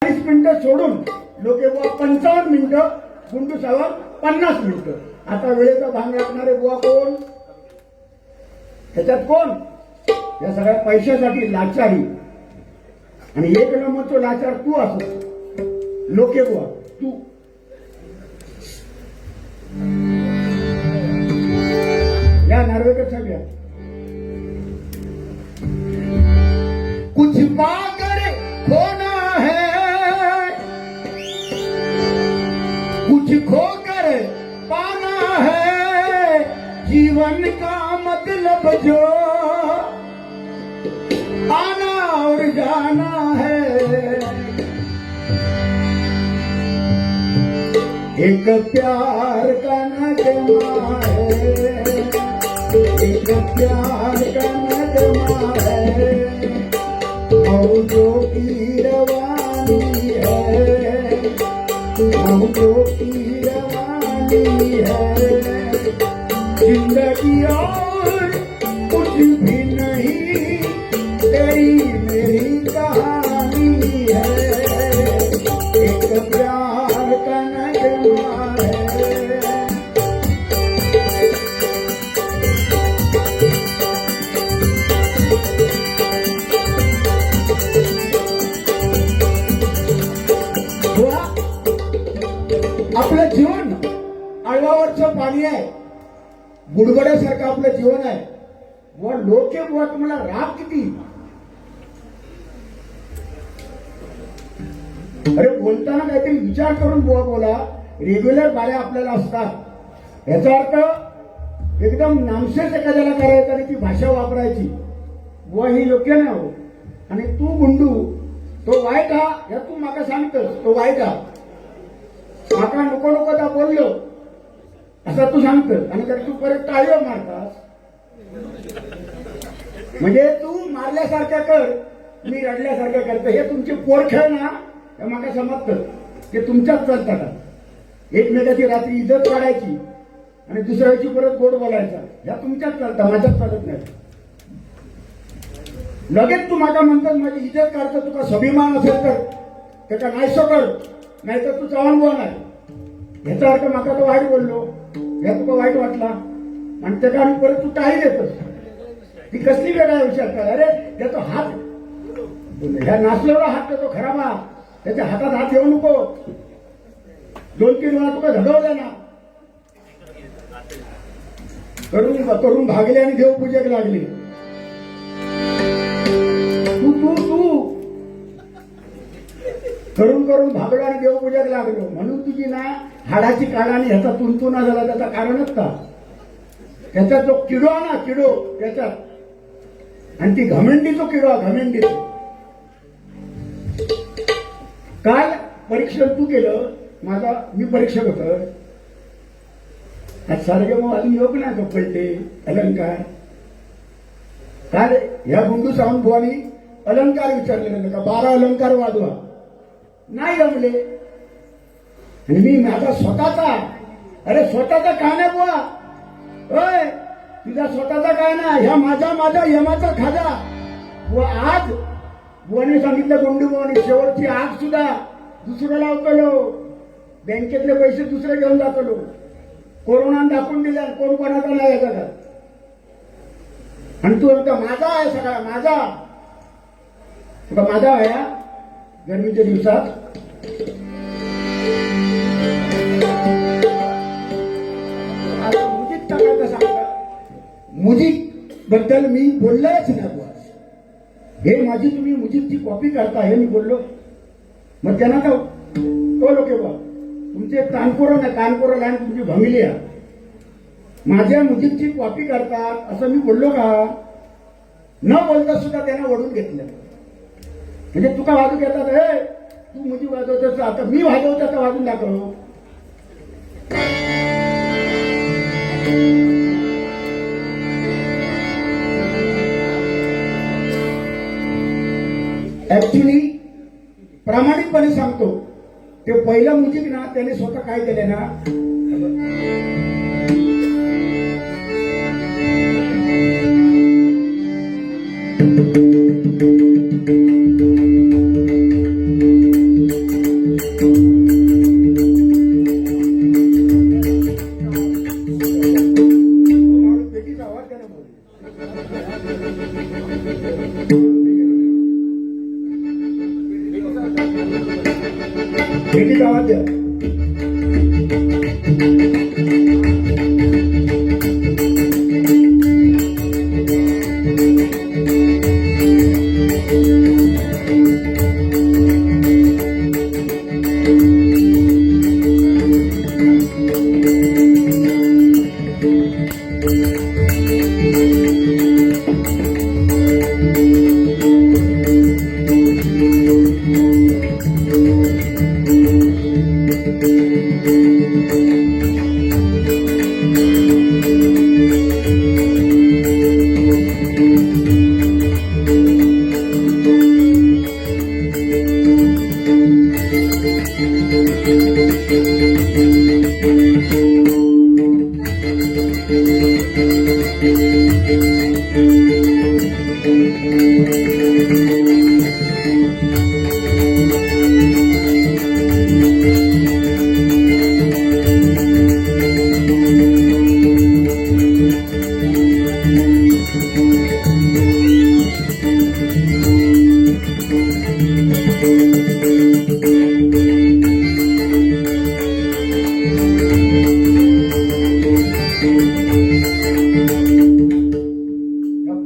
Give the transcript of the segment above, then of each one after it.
40 मिनिटं सोडून लोकेबुवा 55 मिनिटं, गुंडू साहेब 50 मिनिटं. आता वेळेचा भांग राखणारे बुवा कोण? त्याच्यात कोण? या सगळ्या पैशासाठी लाचारी. आणि एक नंबरचा लाचार तू असतो लोकेबुवा, तू. या नार्वेकर साहेब या. कुछ पाकर खोना है, कुछ खोकर पाना है, जीवन का मतलब जो आना और जाना है. एक प्यार का नगमा है, एक प्यार का नगमा है, मौजों की रवानी है, मौजों की रवानी है. जिंदगी और कुछ भी नहीं, तेरी मेरी कहानी है. एक प्यार का नगमा है. आपलं जीवन आळवावरचं पाणी आहे, बुडबड्यासारखं आपलं जीवन आहे. व लोके बुवा तुम्हाला राग किती. अरे बोलताना काहीतरी विचार करून बुवा बोला. रेग्युलर बाऱ्या आपल्याला असतात, याचा अर्थ एकदम नामशेष एखाद्याला करायचा आणि ती भाषा वापरायची. बुवा ही योग्य नाही हो. आणि तू गुंडू तो वाईट हा, या तू माका सांगतोस तो वाईट हा. माका नको नको त्या बोललो असं तू सांगतोस आणि तर तू परत टाळीवर मारतास. म्हणजे तू मारल्यासारखं कर, मी रडल्यासारखं करतो. हे तुमचे पोरखेळ ना, हे माका समजतं ते तुमच्याच चालतात. एकमेकाची रात्री इज्जत काढायची आणि दुसऱ्या वेळची परत गोड बोलायचा, ह्या तुमच्याच चालतात, माझ्याच चालत नाही. लगेच तू माका म्हणतात माझी इज्जत काढतो. तुका स्वाभिमान असेल तर त्याचा नाहीसो कर, नाहीतर तू चव्हाण बुवा नाही. ह्याचा अर्थ माका तो वाईट बोललो, ह्या तुका वाईट वाटला आणि त्याचा आम्ही परत तू टाळी देतोस. ती कसली वेगळ्या विचार कर. अरे त्याचा हात, ह्या नाचलेला हात त्याचा खराब हा, त्याच्या हातात हात येऊ नको. 2-3 वेळा तुका झडवलं ना, करून भागले आणि देवपूजेक लागले. तू तू तू करून भागलो आणि देवपूजेक लागलो म्हणून तुझी ना हाडाची काढा आणि ह्याचा तुंतुना झाला. त्याचा कारणच का, त्याचा जो किडो ना, किडो त्याच्यात, आणि ती घमेंडी जो किडो, घमेंडी. काल परीक्षण तू केलं माझा, मी परीक्षक होतो. आज सारखे मग अजून योग नाही का पलटे अलंकार. काल ह्या गुंडू सावंत बुवानी अलंकार विचारले का 12 अलंकार वाजवा, नाही जमले. आणि मी माझा स्वतःचा, अरे स्वतःचा काय नाही बुवा, होय तुझा स्वतःचा काय ना, ह्या माझा यमाचा खाजा. व आज बुवाने सांगितलं गुंडू बुवानी शेवटची आग सुद्धा दुसरं लावतलो, बँकेतले पैसे दुसरे घेऊन जातलो. कोरोना दाखवून दिल्या, कोण कोणाचा नाही याचा घरात. आणि तू म्हणतो माझा आहे सगळा, माझा माझा आहे. गरमीच्या दिवसात आता मुजिक टाकायचं सांगता, मुजिक बद्दल मी बोललोच नाही बुवा. हे माझी तुम्ही मुजिकची कॉपी करता हे मी बोललो. मग त्यांना का तो लोके बा तुमचे कानकोरं नाही, कानकोरं लाईन तुमची भंगली आहे, माझ्या मुजिकची कॉपी करतात असं मी बोललो का. न बोलता सुद्धा त्यांना वळून घेतलं. म्हणजे तुका वाजू घेतात, हे तू मुजिक वाजवतोस, आता मी वाजवतो तर वाजून दाखव. ऍक्च्युली प्रामाणिकपणे सांगतो, ते पहिलं मुजिक ना त्याने स्वतः काय केले ना, भेटी गावात द्या.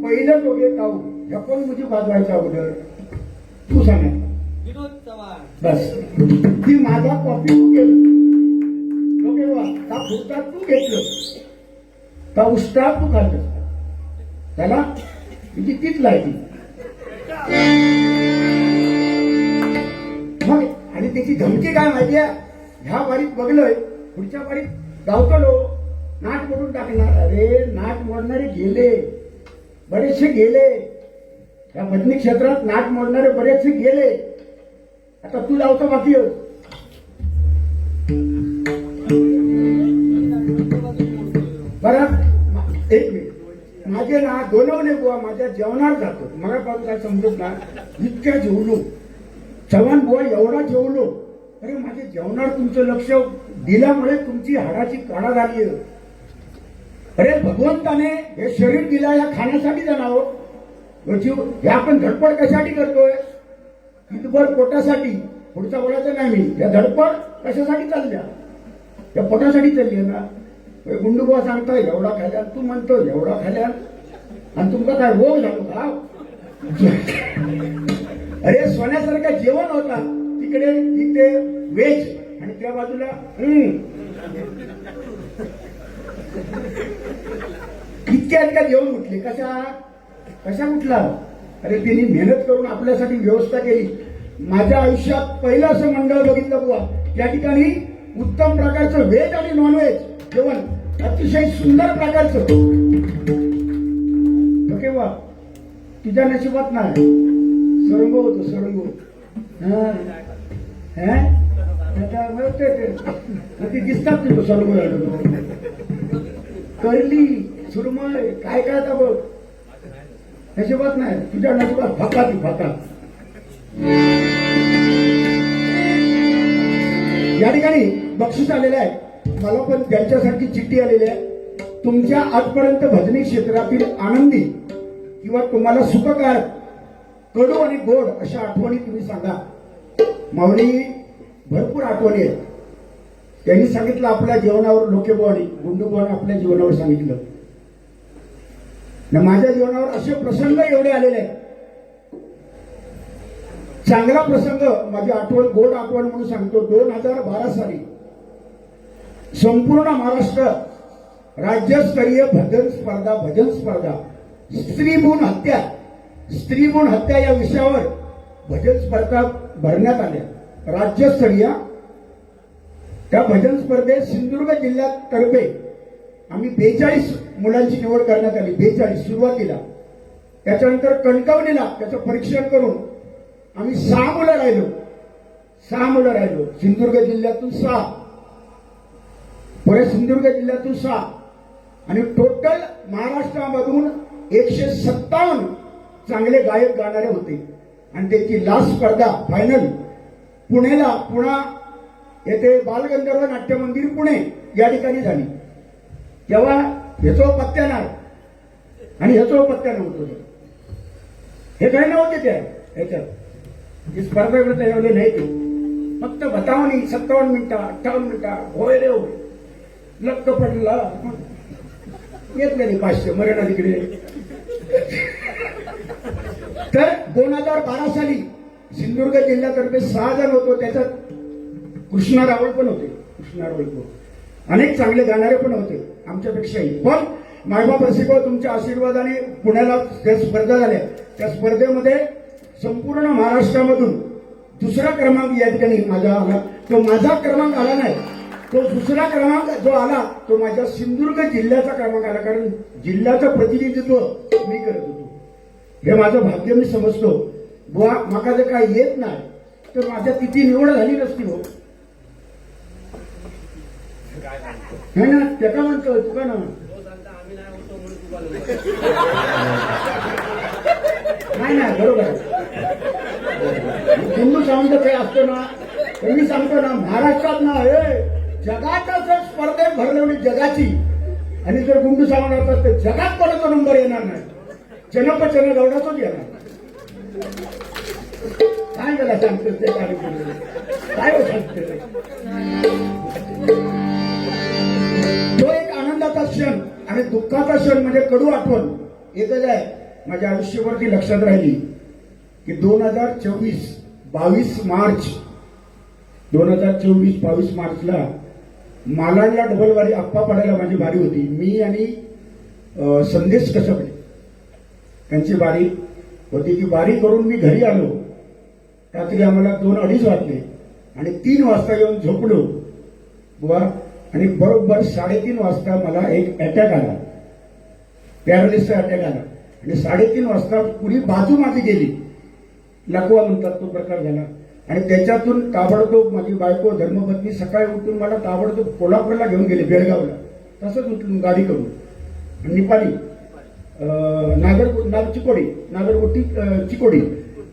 पहिलं टोके काऊ ह्या कोण मुझी वाजवायच्या अगोदर तू सांगा. विनोद चव्हाण. बस ती माझा कॉपी तू केलं टोके वा का फुटतात तू घेतलं का उष्टा तू खाल्लं त्याला म्हणजे तीच लायकी मग. आणि त्याची धमकी काय माहितीये, ह्या वारीत बघलोय पुढच्या वारीत गावकलो नाट मोडून टाकणार. अरे नाट मोडणारे गेले, बरेचसे गेले. या भजनी क्षेत्रात नाट मोडणारे बरेचसे गेले. आता तू लावतो बाकी हो. बरं एक मिनिट, माझे ना दोनवले बुवा माझ्या जेवणात जातो. मला पाहून काय समजत ना, इतक्या जेवलो चव्हाण बुवा एवढा जेवलो. अरे माझ्या जेवणावर तुमचं लक्ष दिल्यामुळे तुमची हाडाची काढा झाली. अरे भगवंताने हे शरीर दिला या खाण्यासाठी जाणार जीव. हे आपण धडपड कशासाठी करतोय, इथभर पोटासाठी. पुढचा बोलायचं नाही मी, या धडपड कशासाठी चालल्या, या पोटासाठी चालली आहे ना. गुंडूबुवा सांगता एवढा खाल्या, तू म्हणतो एवढा खाल्या, आणि तुमचा काय रोग झालो का. अरे सोन्यासारखं जेवण होता तिकडे, इथे वेज आणि त्या बाजूला इतक्या जेवण उठले. कशा उठला. अरे त्यांनी मेहनत करून आपल्यासाठी व्यवस्था केली. माझ्या आयुष्यात पहिलं असं मंडळ बघितलं बुवा या ठिकाणी उत्तम प्रकारचं व्हेज आणि नॉनव्हेज जेवण अतिशय सुंदर प्रकारचं. ओके वा, तुझ्या नशिबात नाही सरंगो होतो सरंगो. ती दिसतात तुझं सरंगो करली सुरमय काय काय आता बघ. नशिबात नाही, तुझ्या नशिबात फाका ती फाका. या ठिकाणी बक्षीस आलेलं आहे. मला पण त्यांच्यासाठी चिठ्ठी आलेली आहे. तुमच्या आजपर्यंत भजनी क्षेत्रातील आनंदी किंवा तुम्हाला सुखकारक कडू आणि गोड अशा आठवणी तुम्ही सांगा. माऊली भरपूर आठवणी आहेत. त्यांनी सांगितलं आपल्या जीवनावर, लोकेबुवानी गुंडूबुवाने आपल्या जीवनावर सांगितलं. माझ्या जीवनावर असे प्रसंग एवढे आलेले आहेत. चांगला प्रसंग माझी आठवण, गोड आठवण म्हणून सांगतो. 2012 साली संपूर्ण महाराष्ट्र राज्यस्तरीय भजन स्पर्धा स्त्रीभ्रूण हत्या या विषयावर भजन स्पर्धा भरण्यात आल्या. राज्यस्तरीय त्या भजन स्पर्धेत सिंधुदुर्ग जिल्ह्यात तर्फे आम्ही 42 मुलांची निवड करण्यात आली. 42 सुरुवातीला. त्याच्यानंतर कणकवलीला त्याचं परीक्षण करून आम्ही 6 मुलं राहिलो. सिंधुदुर्ग जिल्ह्यातून 6, पुढे सिंधुदुर्ग जिल्ह्यातून 6 आणि टोटल महाराष्ट्रामधून 157 चांगले गायक गाणारे होते. आणि त्याची लास्ट स्पर्धा फायनल पुणा येथे बालगंधर्व नाट्य मंदिर पुणे या ठिकाणी झाली. तेव्हा ह्याचो पत्त्या नाही आणि ह्याचो पत्त्या नव्हतो. हे काही नव्हते त्या ह्याच्यात. ही स्पर्धा एवढं एवढे नाही ते फक्त बतावणी 57 मिनिटं 58 मिनिटं होय रे होय लक्क पडला घेतले नाही 500 मरण तिकडे. तर 2012 साली सिंधुदुर्ग जिल्ह्यातर्फे 6 जण होतो. त्याच्यात कृष्णा रावळ पण होते. कृष्णा रावळ अनेक चांगले गाणारे पण होते आमच्यापेक्षाही. पण मायबाप रसिको तुमच्या आशीर्वादाने पुण्याला ज्या स्पर्धा झाल्या त्या स्पर्धेमध्ये संपूर्ण महाराष्ट्रामधून दुसरा क्रमांक या ठिकाणी माझा आला. तो माझा क्रमांक आला नाही, तो दुसरा क्रमांक जो आला तो माझ्या सिंधुदुर्ग जिल्ह्याचा क्रमांक आला. कारण जिल्ह्याचं प्रतिनिधित्व मी करत होतो. हे माझं भाग्य मी समजतो. बुवा माका जर काय येत नाही तर माझ्या तिथे निवड झाली नसती हो. है ना त्याचा म्हणतो तुका ना नाही ना बरोबर. गुंडू सावंत काही असतो ना तर मी सांगतो ना महाराष्ट्रात ना हे जगाच्या जर स्पर्धेत भरलेली जगाची आणि जर गुंडू सावंत असतात तर जगात कोणाचा नंबर येणार नाही. चनप चनगौडाचाच येणार. काय त्याला सांगतो ते कार्यक्रम काय सांगते. तो एक आनंदाचा क्षण आणि दुःखाचा क्षण म्हणजे कडू आठवण एकच आहे माझ्या आयुष्यावरती लक्षात राहिली की 22 मार्चला मालाडला डबलवारी आप्पा पडायला माझी बारी होती. मी आणि संदेश कसबडे त्यांची बारी होती. ती बारी करून मी घरी आलो. रात्री आम्हाला 2-2:30 वाजले आणि 3 वाजता येऊन झोपलो बुवा. आणि बरोबर 3:30 वाजता मला एक अटॅक आला, पॅरालिसचा अटॅक आला. आणि 3:30 वाजता पुढी बाजू माझी गेली, लकवा म्हणतात तो प्रकार झाला. आणि त्याच्यातून ताबडतोब माझी बायको धर्मपत्नी सकाळी उठून मला ताबडतोब कोल्हापूरला घेऊन गेले, बेळगावला. तसंच उठून गाडी करून निपाणी चिकोडी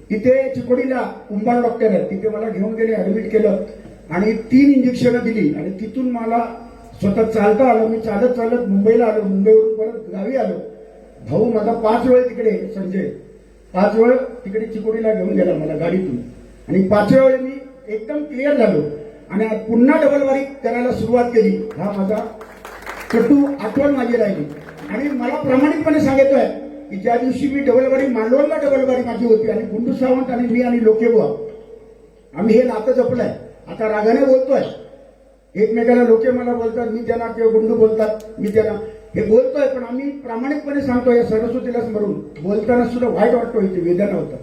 तिथे चिकोडीला कुंभार डॉक्टर आहेत तिथे मला घेऊन गेले, ऍडमिट केलं आणि 3 इंजेक्शनं दिली. आणि तिथून मला स्वतः चालता आलं. मी चालत चालत मुंबईला आलो. मुंबईवरून परत गावी आलो. भाऊ माझा 5 वेळ तिकडे संजय 5 वेळ तिकडे चिकोडीला घेऊन गेला मला गाडीतून. आणि 5व्या वेळी मी एकदम क्लिअर झालो आणि पुन्हा डबलवारी करायला सुरुवात केली. हा माझा कटू आठवण माझी राहिली. आणि मला प्रामाणिकपणे सांगितलंय की ज्या दिवशी मी डबलवारी मालवणला डबलवारी माझी होती आणि गुंडू सावंत आणि मी आणि लोकेबुवा आम्ही हे नातं जपलंय. आता रागाने बोलतोय एकमेकाला. लोके मला बोलतात मी त्यांना किंवा गुंडू बोलतात मी त्यांना हे बोलतोय. पण आम्ही प्रामाणिकपणे सांगतोय या सरस्वतीला स्मरून बोलताना सुद्धा वाईट वाटतो. इथे वेदना होतं.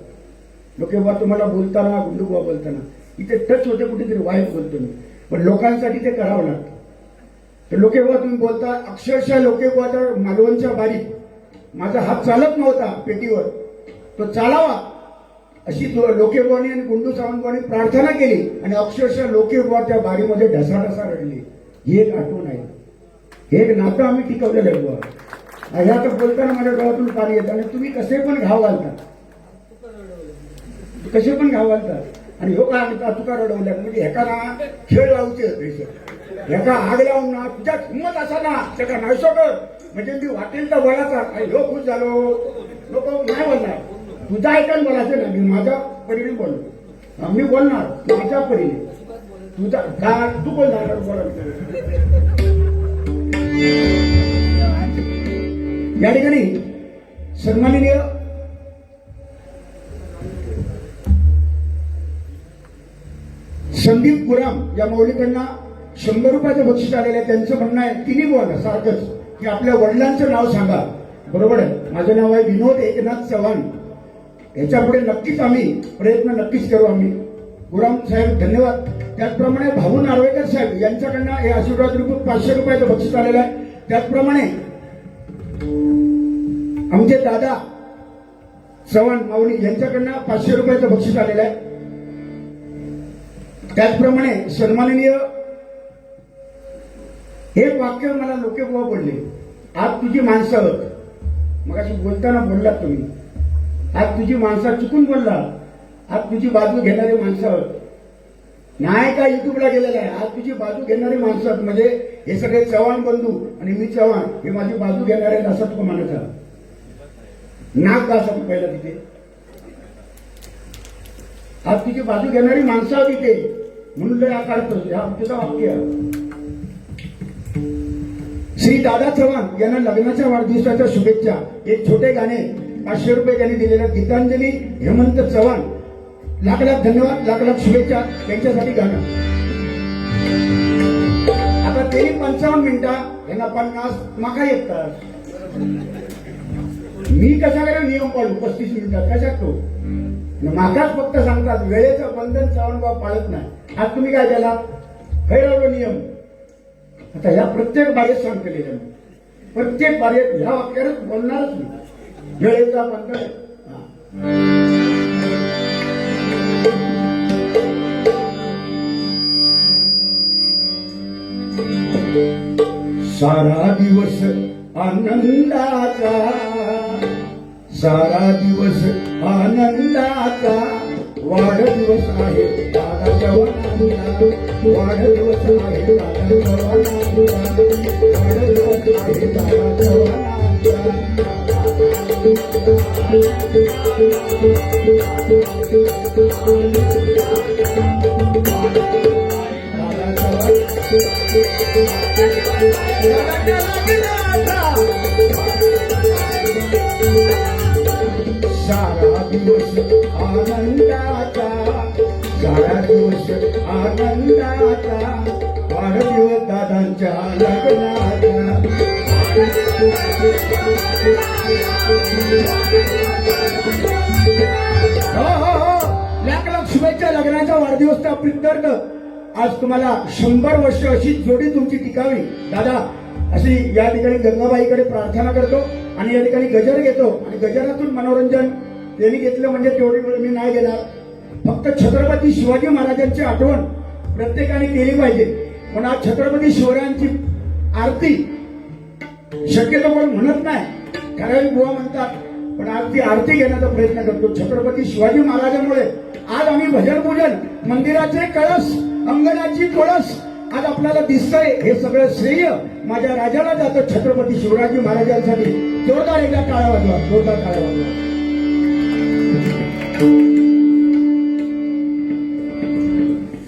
लोकेबुवा तुम्हाला बोलताना गुंडूबुवा बोलताना इथे टच होते कुठेतरी वाईट बोलतो मी. पण लोकांसाठी ते करावं लागतं. तर लोकेबुवा तुम्ही बोलता अक्षरशः लोकेबुवाच्या मालवणच्या बारीत माझा हात चालत नव्हता पेटीवर, तो चालावा अशी लोकेबुवानी आणि गुंडू सावंतबानी प्रार्थना केली. आणि अक्षरशः लोकेबुवा त्या बारीमध्ये ढसाढसा रडले. ही एक आठवण आहे. हे एक नातं आम्ही टिकवलेलं आहे बुवा. ह्या तर बोलताना माझ्या डोळ्यातून पाणी येतं. आणि तुम्ही कसे पण घाव घालता, कसे पण घाव घालता. आणि हो का तुका रडवल्या म्हणजे एका ना खेळ लावचे एका आग लावून ना तुझ्यात हिंमत असा ना त्याचा नाहीसो कर म्हणजे मी वाटेल तर बोलायचा. हो खुश झालो लोक नाही बोलणार. तुझा ऐकायला बोलायचं ना. मी माझ्या परीने बोललो. मी बोलणार माझ्या परीने. तुझा तू बोलणार बोला. या ठिकाणी सन्माननीय संदीप गुराम या मौलिकांना 100 रुपयाचं बक्षीस आलेलं आहे. त्यांचं म्हणणं आहे तिन्ही बोला सारखंच की आपल्या वडिलांचं नाव सांगा. बरोबर आहे. माझं नाव आहे विनोद एकनाथ चव्हाण. याच्या पुढे नक्कीच आम्ही प्रयत्न नक्कीच करू आम्ही. गुराम साहेब धन्यवाद. त्याचप्रमाणे भाऊ नार्वेकर साहेब यांच्याकडनं हे आशीर्वाद रूप 500 रुपयाचं बक्षीस आलेलं आहे. त्याचप्रमाणे आमचे दादा चव्हाण माऊली यांच्याकडनं 500 रुपयाचं बक्षीस आलेलं आहे. त्याचप्रमाणे सन्माननीय एक वाक्य मला लोकेबुवा बोलले, आज तुझी माणसं होत. मग अशी बोलताना बोललात तुम्ही, आज तुझी माणसं चुकून बोलला, आज तुझी बाजू घेणारी माणसं होत. नाही का युट्यूबला गेलेला आहे. आज तुझी बाजू घेणारी माणसं होत. म्हणजे हे सगळे चव्हाण बंधू आणि मी चव्हाण हे माझी बाजू घेणारे असं तो म्हणायचा. नाक का असं पहिला तिथे आज तिची बाजू घेणारी माणसं होती ते म्हणून लय आकारतो हा तुझं वाक्य. श्री दादा चव्हाण यांना लग्नाच्या वाढदिवसाच्या शुभेच्छा. एक छोटे गाणे 500 रुपये त्यांनी दिलेल्या गीतांजली हेमंत चव्हाण. लाख लाख धन्यवाद, लाख लाख शुभेच्छा त्यांच्यासाठी गाणं. आता तेही 55 मिनिटं यांना 50 माका येतात. मी कसा करा नियम पाळू 35 मिनिटात कशा तो माकाच फक्त सांगतात वेळेचं बंधन चव्हाणबाब पाळत नाही. आज तुम्ही काय केला गैरवलो नियम. आता ह्या प्रत्येक बारेत सांगते मी प्रत्येक बारेत ह्या वाक्यात बोलणारच मी वेळेचा बंधन. सारा दिवस आनंदाचा, सारा दिवस आनंदाचा वाढदिवस आहे दादा चव्हाणांचा. वाढदिवस आहे दादा चव्हाणांचा. वाढदिवस आहे दादा चव्हाणांचा. सारा दिवस आनंदाचा, सारा दिवस आनंदाचा वाढदिवस दादांच्या लग्नाचा. लाख लाख शुभेच्छा लग्नाच्या वाढदिवसचा प्रीत्यर्थ. आज तुम्हाला 100 वर्ष अशी जोडी तुमची टिकावी दादा अशी या ठिकाणी गंगाबाईकडे प्रार्थना करतो आणि या ठिकाणी गजर घेतो आणि गजरातून मनोरंजन त्यांनी घेतलं म्हणजे तेवढी वेळ मी नाही घेणार. फक्त छत्रपती शिवाजी महाराजांची आठवण प्रत्येकाने केली पाहिजे. पण आज छत्रपती शिवरायांची आरती शक्यतो कोण म्हणत नाही, ठराविक बुवा म्हणतात, पण आज ती आरती घेण्याचा प्रयत्न करतो. छत्रपती शिवाजी महाराजांमुळे आज आम्ही भजन पूजन मंदिराचे कळस अंगणाची कळस आज आपल्याला दिसतंय. हे सगळं श्रेय माझ्या राजाला जातं छत्रपती शिवाजी महाराजांसाठी. जोरदार एकदा टाळ्या वाजवा, जोरदार टाळ्या वाजवा.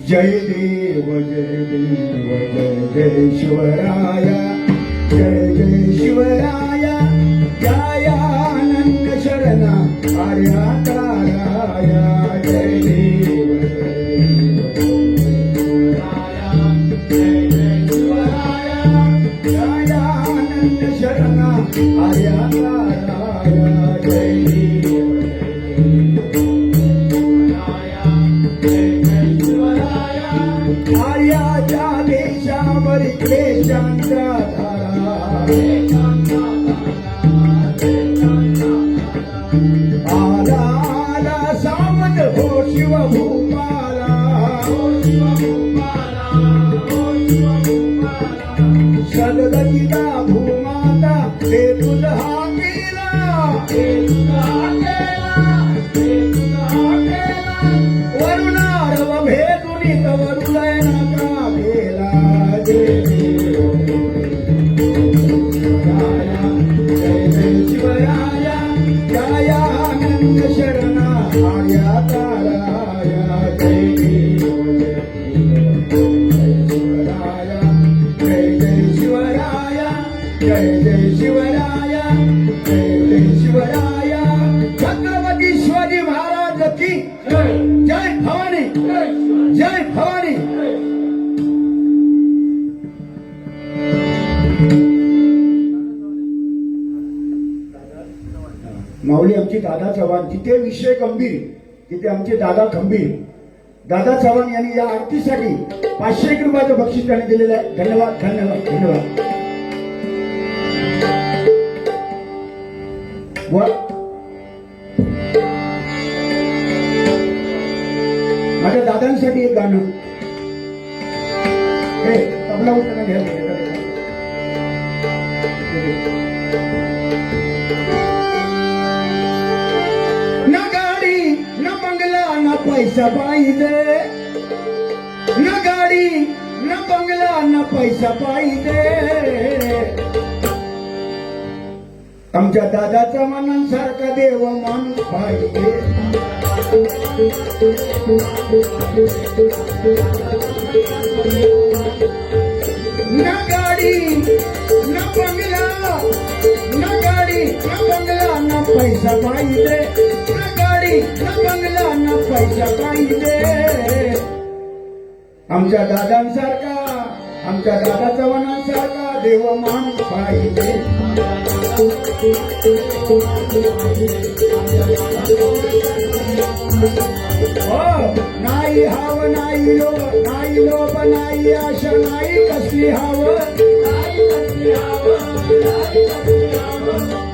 जय देव जय देव जय जय शिवराया, जय जय शिवराया. जयानंद शरणा आर्या ताराया. जय देव शरणा आर्या ताराया. जय आर्याच्या देशावर क्लेशांच्या धारा. आला आला सावध हो शिवभूपाला. सदगतीला भूमाता हे तुझा केला. वरुणारव भेदुनी तवरुलय नका गेला. जय जय शिवराया. जयानंद शरणा आर्या ताराया. जय शिवराया, जय जय शिवराया, जय जय शिवराया, जय जय शिवराया. छत्रपती शिवाजी महाराज की जय भवानी, जय भवानी. माऊली आमची दादा चव्हाण. जिथे विषय गंभीर तिथे आमचे दादा खंबीर. दादा चव्हाण यांनी या आरतीसाठी 501 रुपयाचं बक्षीस त्यांनी दिलेलं आहे. धन्यवाद, धन्यवाद, धन्यवाद. माझ्या दादांसाठी एक गाणं. हे तबला उचलून घ्या. ना गाडी ना बंगला ना पैसा पाहिजे. ना गाडी ना बंगला ना पैसा पाहिजे. आमच्या दादाचा मनासारखा देव माणूस पाहिजे. ना गाडी ना बंगला, ना गाडी ना बंगला ना पैसा पाहिजे, ना गाडी ना बंगला ना पैसा पाहिजे. आमच्या दादांसारखा, आमच्या दादा चव्हाणांसारखा देवमान पाहिजे. नाही हाव नाही लोभ, नाही लोभ नाही आशा, नाही कसली हाव,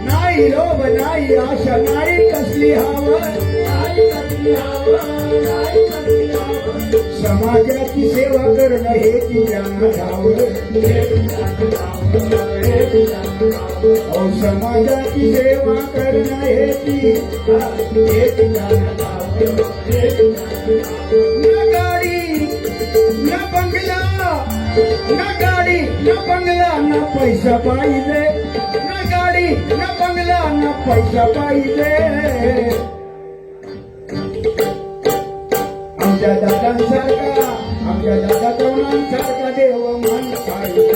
नाही लोभ नाही आशा, नाही कसली हाव. समाजाची सेवा करणं हे तिच्या ठाव. समाजाची सेवा करणं हे तिच्या ठाव. ना गाडी ना बंगला, ना गाडी ना बंगला ना पैसा पाहिजे, ना गाडी ना बंगला ना पैसा पाहिजे. आमच्या दादांसारखा, आमच्या दादा चव्हाणांसारखा देवमान पाहिजे.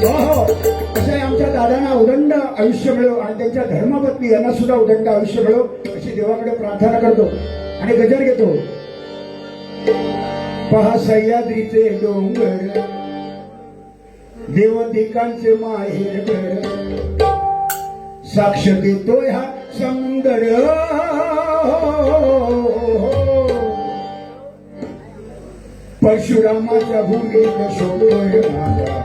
हो, असं आमच्या दादांना उदंड आयुष्य मिळो आणि त्यांच्या धर्मपत्नी यांना सुद्धा उदंड आयुष्य मिळो अशी देवाकडे प्रार्थना करतो आणि गजर घेतो. पहा सह्याद्रीचे डोंगर, देवदिकांचे माहेर, साक्ष देतो ह्या समुंदर. परशुरामाच्या भूमीत शोधतोय माझा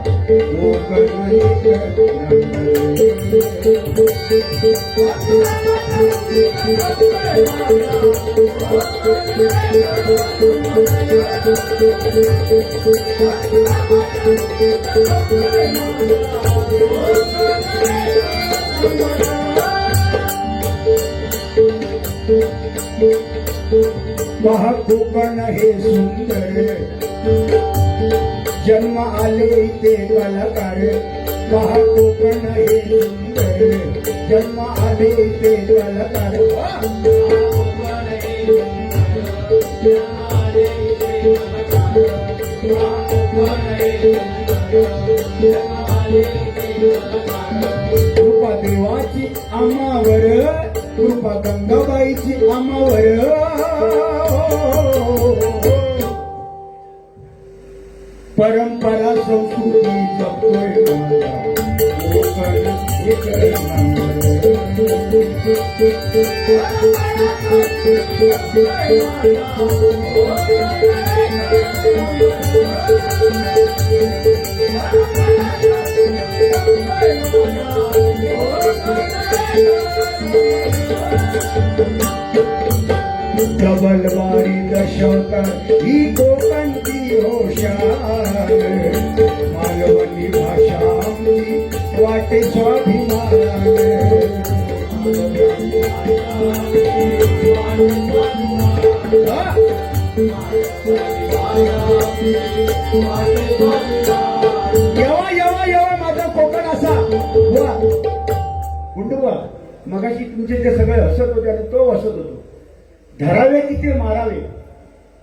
पहा कोकण हे सुंदर, जन्म आले इथे कलाकार. पहा कोकण हे सुंदर, जन्म आले इथे कलाकार. कृपा देवाची आम्हावर, कृपा गंगाबाईची आम्हावर. परंपरा संस्कृती जपतोय डबलवारी दशवतर ही कोकणची होशार. मालवणी भाषा आमची वाटे स्वाभिमान. येवा येवा येवा माझा कोकण असा. वा गुंडुबा, मगाशी तुमचे ते सगळे हसत होते आणि तो हसत होतो. धरावे तिथे मारावे,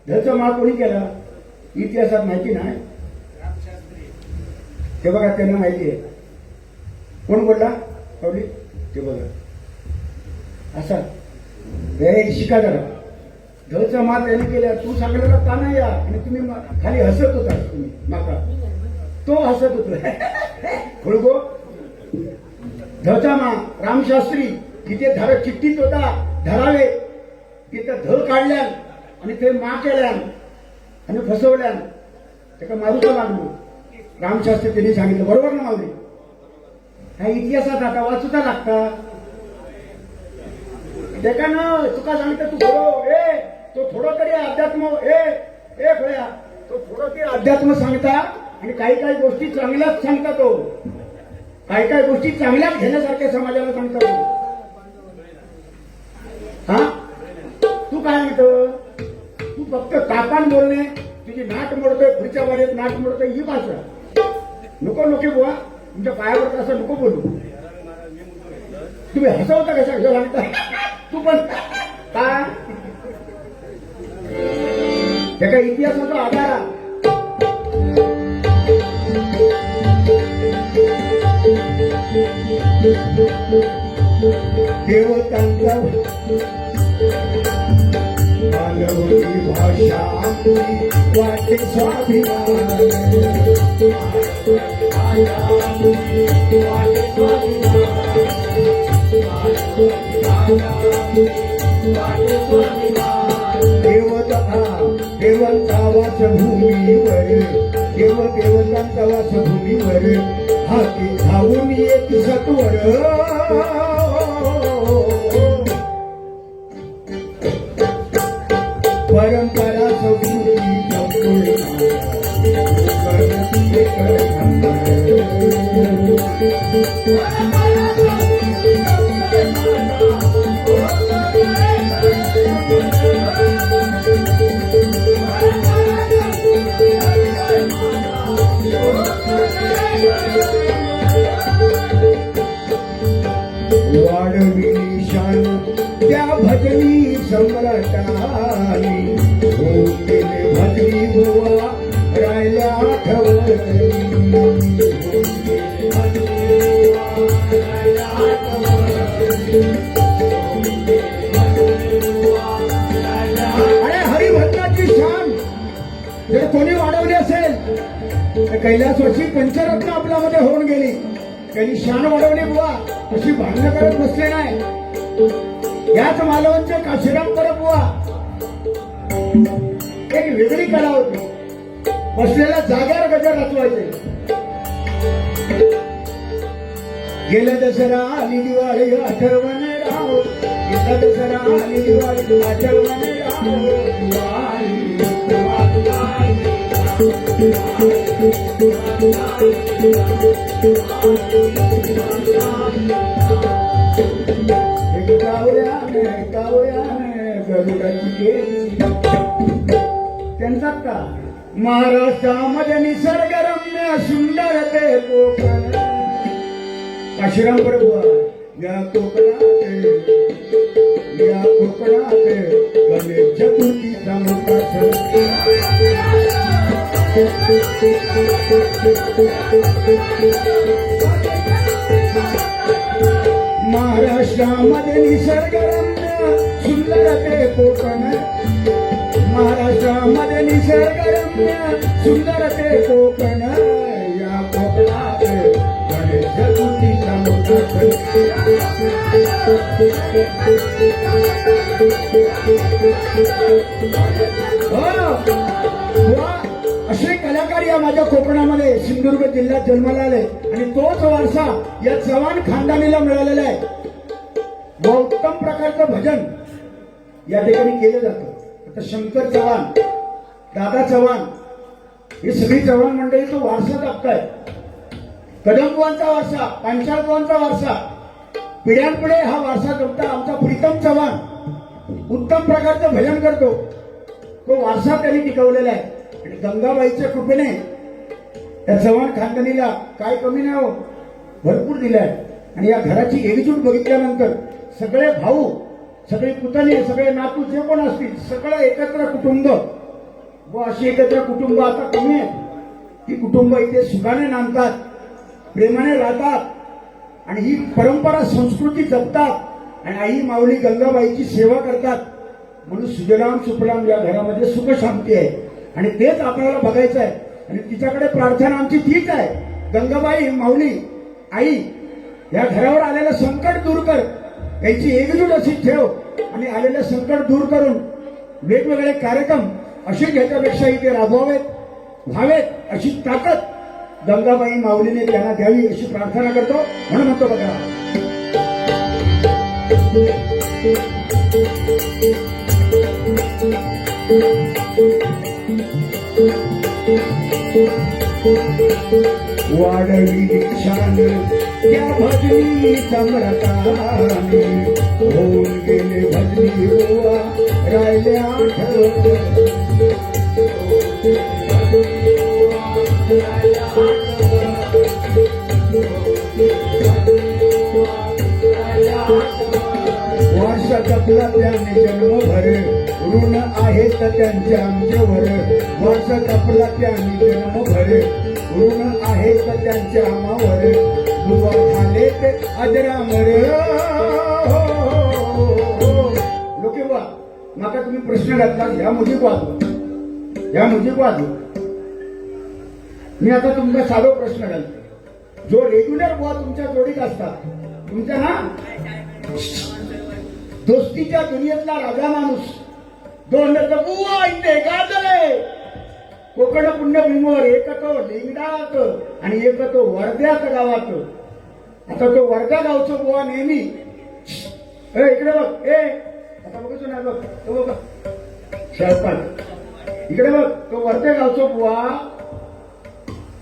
धचा मार कोणी केला इतिहासात माहिती नाही. ते बघा त्यांना माहिती आहे. कोण बोलला पावली ते बघा असा शिका जरा. धचा मार त्याने केला, तू सांगलेला का नाही या, आणि तुम्ही खाली हसत होता. तुम्ही माका तो हसत होतो. खुळगो धचा मा रामशास्त्री तिथे धर चिठ्ठीत होता. धरावे तिथं ध काढल्या आणि ते मा केल्या आणि फसवल्या. त्याला मारूचा लागलो. रामशास्त्री त्यांनी सांगितलं बरोबर ना मावली. हा इतिहासात आता वाचूचा लागता. त्याका ना तुका सांगितलं तू थोडं तो थोडं तरी अध्यात्म खोया तो थोडं तरी अध्यात्म सांगता आणि काही काही गोष्टी चांगल्याच सांगता. तो काही काही गोष्टी चांगल्याच घेण्यासारख्या समाजाला सांगता तो. हा तू काय म्हणतो? तू फक्त तापान बोलणे, तुझी नाट मोडतोय, पुढच्या वाड्यात नाट मोडतोय ही भाषा नको नको बुवा. तुमच्या पायावर असं नको बोलू. तुम्ही हसवता कशा कशा लागता तू पण काय एका इतिहासाचा आधार देवतांचा मानवी भाषा वाटे स्वाभिमान देवतांचा वासभूमीवर देवतांचा वासभूमीवर हाती धावून येत सत्वर परंपरा संस्कृती वाढविली शान त्या भजनी सम्राटानी होते भजनी बुवा राहिल्या आठवणी अरे हरिभद्राची शान जर कोणी वाढवली असेल तर कैलासवासी पंचरत्न आपल्यामध्ये होऊन गेली. त्यांनी शान वाढवली बुवा तशी भांडणं करत बसले नाही. याच मालवणचे काशीराम परब बुवा एक वेगळी कला होती. बसलेल्या जाग्यावर गजर रचवायचे. गेला दसरा आली दिवाळी आठवण राव गेला दसरा आली दिवाळी आठवण त्यांचा का महाराष्ट्रामध्ये निसर्गरम्य सुंदर ते कोकण काशीराम प्रभू या कोकणात गणेश चतुर्थीचा मोठा महाराष्ट्रामध्ये निसर्गरम्य सुंदर ते कोकण महाराष्ट्रामध्ये निसर्गरम्य सुंदर ते कोकण या कोकणात गणेश चतुर्थीचा मोठा असे कलाकार या माझ्या कोकणामध्ये सिंधुदुर्ग जिल्ह्यात जन्माला आले आणि तोच वारसा या चव्हाण खानदानीला मिळालेला आहे. व उत्तम प्रकारचं भजन या ठिकाणी केलं जातं. आता शंकर चव्हाण दादा चव्हाण ही सगळी चव्हाण मंडळी तो वारसा जपताय. कदमबुवांचा वारसा पांचाळबुवांचा वारसा पिढ्यानपिढे हा वारसा जपता. आमचा प्रीतम चव्हाण उत्तम प्रकारचं भजन करतो. तो वारसा त्यांनी टिकवलेला आहे. आणि गंगाबाईच्या कृपेने त्या चव्हाण खानदानीला काय कमी नाही हो भरपूर दिलाय. आणि या घराची एकजूट बघितल्यानंतर सगळे भाऊ सगळे पुतणे सगळे नातू जे कोण असतील सगळं एकत्र कुटुंब व अशी एकत्र कुटुंब आता कमी आहे. ती कुटुंब इथे सुखाने नांदतात प्रेमाने राहतात आणि ही परंपरा संस्कृती जपतात आणि आई माऊली गंगाबाईची सेवा करतात. म्हणून सुजलाम सुफलाम या घरामध्ये सुख शांती आहे आणि तेच आपल्याला बघायचं आहे. आणि तिच्याकडे प्रार्थना आमची तीच आहे. गंगाबाई माऊली आई या घरावर आलेलं संकट दूर कर याची एकजूट अशी ठेव आणि आलेलं संकट दूर करून वेगवेगळे कार्यक्रम असे याच्यापेक्षा इथे राबवावेत व्हावेत अशी ताकद गंगाबाई माऊलीने त्यांना द्यावी अशी प्रार्थना करतो. म्हणून म्हणतो बघा वाढवी छान त्या भजनी सम्राटाने होऊन गेले भजनी गोवा राहिले आठवण जपला त्याने जन्मभर ऋण आहेत त्यांचे आमच्यावर वर्ष जपला त्याने जन्मभर ऋण आहेत त्यांच्या आमावर दुवा झाले ते अजरामर लोके बा माका तुम्ही प्रश्न घातला ह्या मुजीक वाजवा मी आता तुमचा साधा प्रश्न घालतो जो रेग्युलर बुवा तुमच्या जोडीत असतात तुमच्या ना दोस्तीच्या दुनियेतला राजा माणूस दोन बुवा इथे गाजले कोकण पुण्य भीमवर एक तो लिंगडात आणि एक तो वर्ध्यात गावात आता तो वर्धा गावचं बुवा नेहमी इकडे बघ आता बघतो ना बघ तो बघ सरपंच इकडे बघ तो वर्धा गावचा बुवा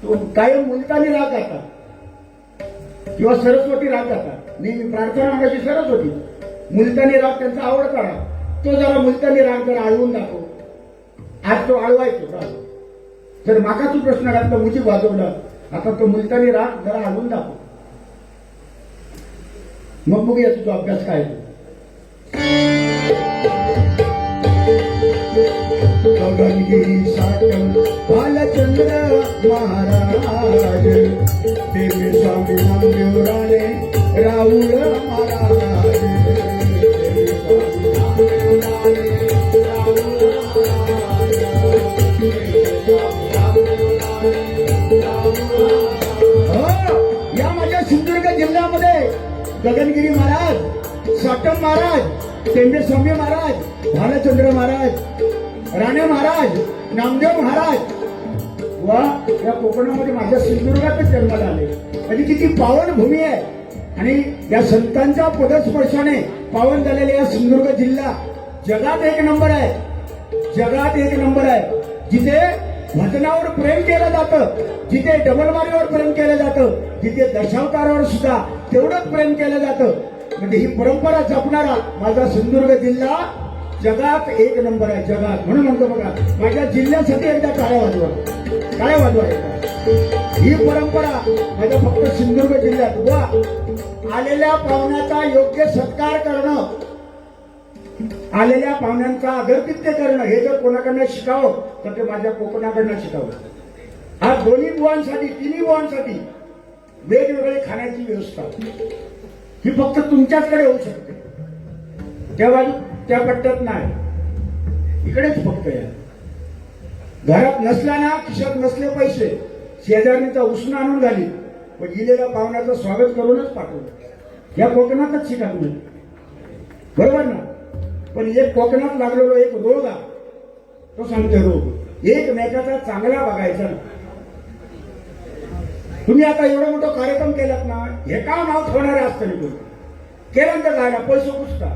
तो कायम मुलतानी राहत जातात किंवा सरस्वती राहत जातात नेहमी प्रार्थना मागायची सरस्वती मुलतानी राग त्यांचा आवडता राग तो जरा मुलतानी राग जरा आळवून दाखव आज तो आळवायचो जर मागाचा प्रश्न घातला मुजी वाजवला आता तो मुलतानी राग जरा आळवून दाखव मग बघूया तुझा अभ्यास काय गगनगिरी साठम बालचंद्र महाराज देवे स्वामी नामदेव राणे राहुल महाराज या माझ्या सिंधुदुर्ग जिल्ह्यामध्ये गगनगिरी महाराज साटम महाराज टेंबे स्वामी महाराज भालचंद्र महाराज राणे महाराज नामदेव महाराज वा या कोकणामध्ये माझ्या सिंधुदुर्गातच जन्माला आले म्हणजे किती पावन भूमी आहे आणि या संतांच्या पदस्पर्शाने पावन झालेले या सिंधुदुर्ग जिल्हा जगात एक नंबर आहे जिथे भजनावर प्रेम केलं जातं जिथे डबलबारीवर प्रेम केलं जातं जिथे दशावतारावर सुद्धा तेवढंच प्रेम केलं जातं म्हणजे ही परंपरा जपणारा माझा सिंधुदुर्ग जिल्हा जगात एक नंबर आहे जगात म्हणून म्हणतो बघा माझ्या जिल्ह्यासाठी एकदा टाळ्या वाजवा ही परंपरा माझ्या फक्त सिंधुदुर्ग जिल्ह्यात वा आलेल्या पाहुण्याचा योग्य सत्कार करणं आलेल्या पाहुण्यांचा आदरातिथ्य करणं हे जर कोणाकडनं शिकावं तर ते माझ्या कोकणाकडनं शिकावं आज दोन्ही बुवांसाठी तिन्ही बुवांसाठी वेगवेगळे खाण्याची व्यवस्था ही फक्त तुमच्याचकडे होऊ शकते त्या पट्ट्यात नाही इकडेच फक्त या घरात नसला ना खिशात नसले पैसे शेजारणीचा उष्ण आणून घाली व गेलेल्या पाहुण्याचं स्वागत करूनच पाठवलं या कोकणातच शिका तुम्ही बरोबर ना पण एक कोकणात लागलेलो एक रोग तो सांगते रोग एकमेकाचा चांगला बघायचा तुम्ही आता एवढा मोठा कार्यक्रम केलात ना हे का नाव ठेवणारे असतं केल्यानंतर जायला पैसे पुसता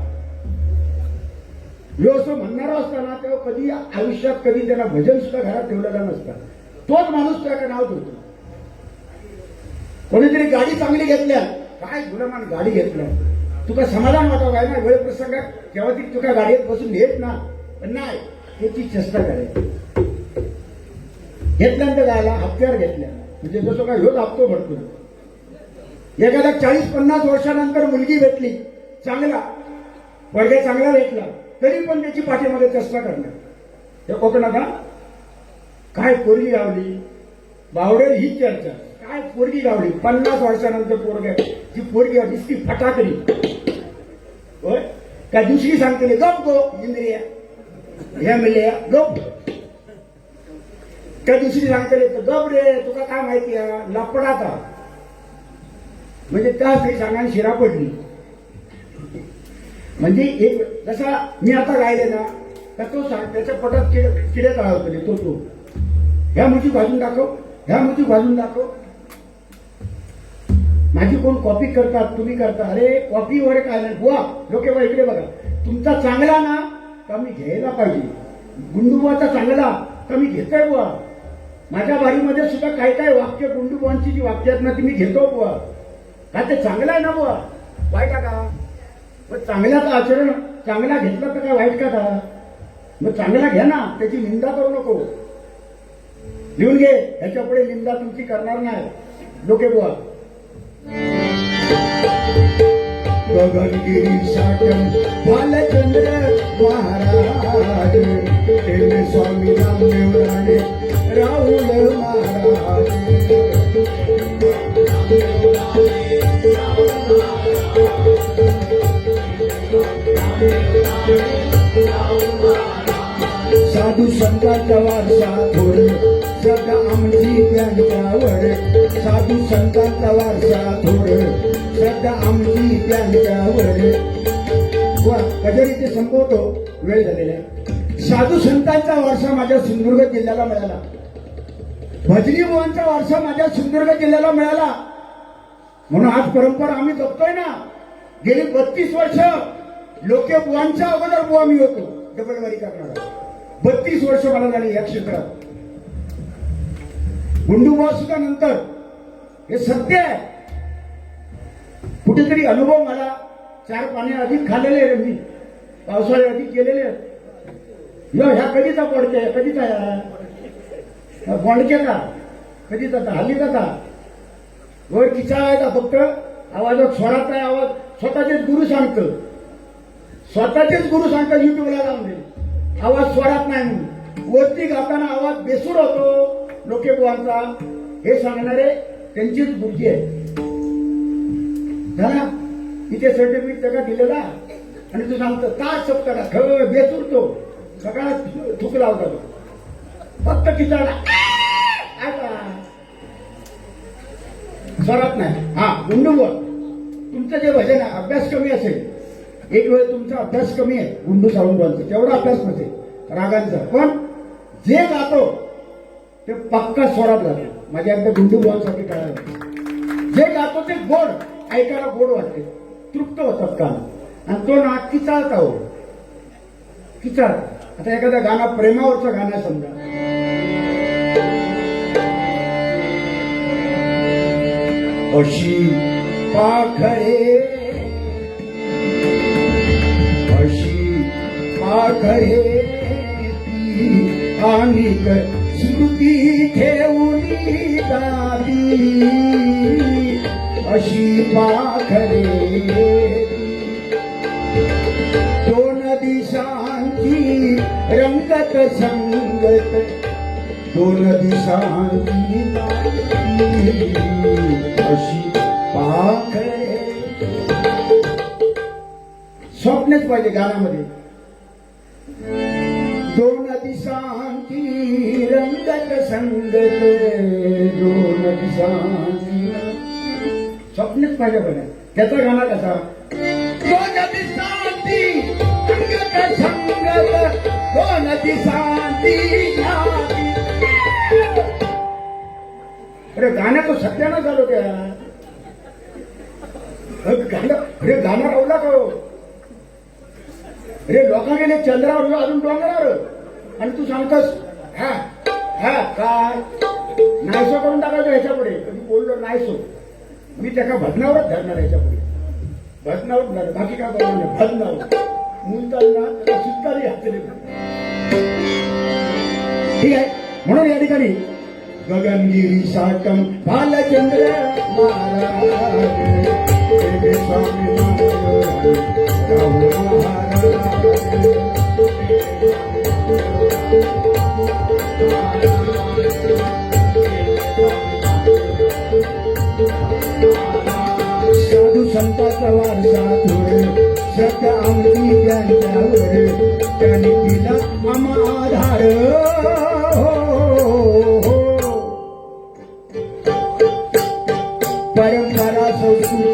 जो असं म्हणणारा असताना तेव्हा कधी आयुष्यात कधी त्याला भजन सुद्धा घरात ठेवलेला नसता तोच माणूस त्याला नाव ठेवतो कोणीतरी गाडी चांगली घेतल्या काय गुलामान गाडी घेतल्या तुका समाधान वाटावं आहे ना वेळ प्रसंगात केव्हा ती तुका गाडीत बसून येत ना पण नाही त्याची चेष्टा करायची घेतल्यानंतर गायला हप्त्यावर घेतल्या म्हणजे जसं काय ह्योच हप्तो भरतो एखाद्या 40-50 वर्षानंतर मुलगी भेटली चांगला वर्ग चांगला भेटला तरी पण त्याची पाठीमध्ये चेष्टा करणार हे कोकणात काय पोरगी गावली बावडेल ही चर्चा काय पोरगी गावली 50 वर्षानंतर पोरग जी पोरगी दिसती फटाकडी होय का दुसरी सांगते गप गो इंद्रिया ह्या मिळल्या गप त्या दुसरी सांगते गप रे तुला काय माहिती आहे लपडाचा म्हणजे त्या स्त्री सांगाने शिरा पडली म्हणजे एक जसा मी आता गायले ना तर तो सांग त्याच्या पोटात किडे तळावतले तो ह्या मुठी भाजून दाखव माझी कोण कॉपी करतात तुम्ही करता अरे कॉपी वगैरे काय नाही बुवा लोके बा इकडे बघा तुमचा चांगला ना तर मी घ्यायला पाहिजे गुंडुबुवाचा चांगला तर मी घेतोय बुवा माझ्या बारीमध्ये सुद्धा काय काय वाक्य गुंडुबुवांची जी वाक्य आहेत ना ती मी घेतो बुवा का ते चांगलं आहे ना बुवा वाईट का मग चांगल्याचं आचरण चांगला घेतला तर काय वाईट का मग चांगला घ्या ना त्याची निंदा करू नको लिहून घे ह्याच्या पुढे निंदा तुमची करणार नाही लोके बुवा गगनगिरी साटम बालचंद्र महाराज तेने स्वामी रामदेव राणे राहुल महाराज साधू संतांचा वारसा थोर श्रद्धा आमची त्यांच्यावर साधू संतांचा वारसा थोर श्रद्धा आमची त्यांच्यावर वा कजरीचे संपवतो वेळ झालेला आहे. साधू संतांचा वारसा माझ्या सिंधुदुर्ग जिल्ह्याला मिळाला. भजनी बुवांचा वारसा माझ्या सिंधुदुर्ग जिल्ह्याला मिळाला. म्हणून आज परंपरा आम्ही जपतोय ना. गेली 32 वर्ष लोके बुवांच्या अगोदर बुवा मी होतो डबलवारी करणारा. 32 वर्ष मला झाली या क्षेत्रात. गुंडूबुवा सुद्धा नंतर. हे सत्य आहे. कुठेतरी अनुभव मला 4 पाणी अधिक खाल्लेले आहे मी. पावसाळे अधिक केलेले आहेत. ह्या कधीचा पडते कधीचा या बॉन्डचे का कधीचा हल्ली जाता वर किचा आहे का फक्त आवाजात स्वरात आहे. आवाज स्वतःचेच गुरु सांगतं. स्वतःचेच गुरु सांगतात युट्यूबला जाऊन दे. आवाज स्वरात नाही म्हणून. वरती गाताना आवाज बेसूर होतो लोकेबुवांचा हे सांगणारे त्यांचीच गुरुजी आहे. झाला तिथे सर्टिफिकेट त्याला दिलेला आणि तू सांगतो का सप्ताह बेसूरतो सगळा थुकला होता तो फक्त किचाला स्वरात नाही. हा गुंडूबुवा तुमचं जे भजन आहे अभ्यास कमी असेल. एक वेळ तुमचा अभ्यास कमी आहे गुंडू सावंतवांचा तेवढा अभ्यास नसेल रागांचा. पण जे गातो ते पक्का स्वरात गातो. माझ्या एकदा गुंडूबुवांसाठी कळालं. जे गातो ते गोड ऐकायला गोड वाटते तृप्त होतात कान आणि तो नाक किचाळता हो किचाळ. आता एखादा गाणं प्रेमावरचं गाणं समजा अशी पाखरे अशी पाखरे आणि स्मृती ठेवली दादी अशी पाखरे 2 दिशांची रंगत संगत 2 दिशांची अशी पाखरे. स्वप्नच पाहिजे गाण्यामध्ये. 2 दिशांची रंगत संगत 2 दिशांची स्वप्नच पाहिजे बघा. त्याचा गाणं कसा 2 दिशांची रंगत संगत 2 दिशांची. अरे गाणं तो सत्यानं झालं त्या गाणं. अरे गाणं रावला का अरे लोकांना गेले चंद्रावर अजून डोंगरावर आणि तू सांगतोस हा हा काय नाहीसो करून टाकायचो ह्याच्यापुढे. कधी बोललो नाहीसो मी त्याला भजनावरच धरणार ह्याच्यापुढे. भजनावर धरणार बाकी काय बोलणार नाही. भजनावर मुलताना त्याला सुतारी हातले. ठीक आहे. म्हणून या ठिकाणी गगनगिरी साटम बालचंद्र महाराज स्वामी राहुल महाराज साधू संतांचा वारसा थोर श्रद्धा आमची त्यांच्यावर त्यांनी दिला आम्हा आधार. परंपरा संस्कृती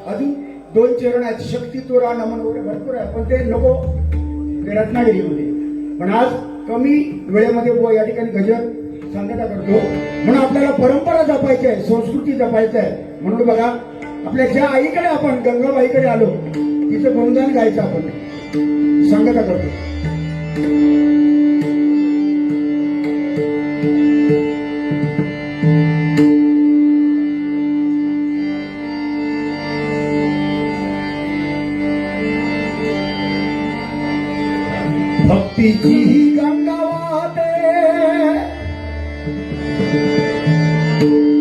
अजून 2 चरण आहेत. शक्ती तोरा नमन वगैरे भरपूर आहे पण ते नको ते रत्नागिरीमध्ये. पण आज कमी वेळेमध्ये या ठिकाणी गजर सांगता करतो. म्हणून आपल्याला परंपरा जपायची आहे संस्कृती जपायचं आहे. म्हणून बघा आपल्या ज्या आईकडे आपण गंगाबाईकडे आलो तिचं गुणगान गायचं आपण सांगता करतो. भक्तीची ही गंगा वाहते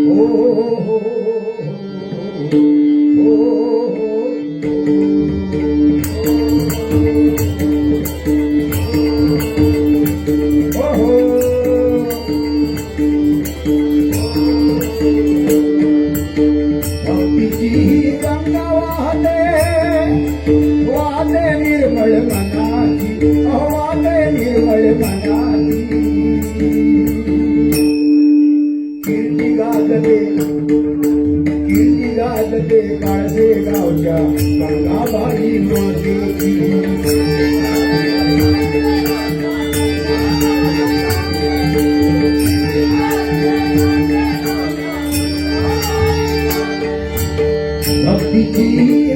हो हो हो निर्मळ मनाची वाहते निर्मळ मनाची कीर्ती गाजते काळजे गावच्या गंगाबाई मातेची भक्तीची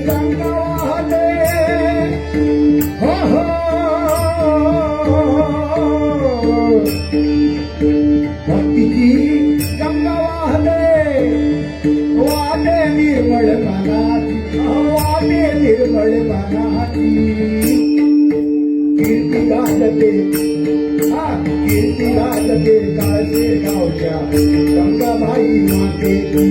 गंगा वाहते हो हो भक्तीची गंगा वाहते वाहते निर्मळ मनाची वाहते निर्मळ मनाची कीर्ती गाजते कीर्ती गाजते काळजे गावच्या गंगाबाई मातेची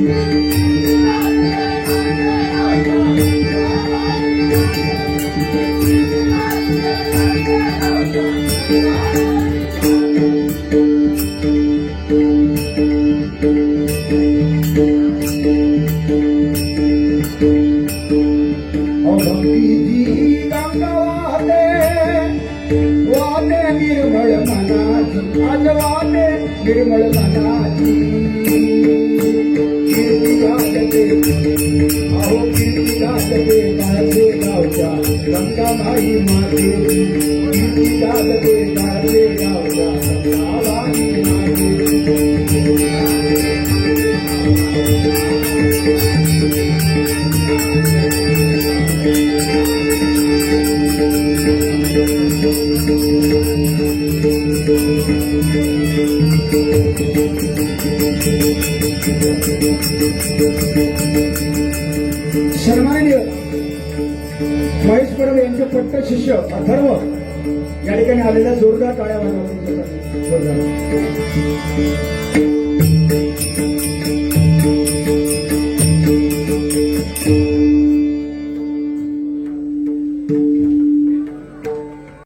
भक्तीची गंगा वाहते वाहते निर्मळ मनाची आज वाहते निर्मळ मनाची कीर्ती गाजते अहो कीर्ती गाजते काळजे गावच्या गंगाबाई मातेची कीर्ती गाजते काळजे गावच्या गंगाबाई मातेची शर्माने महेश परब यांचे पट्ट शिष्य अथर्व या ठिकाणी आलेल्या जोरदार टाळ्या वाजवा.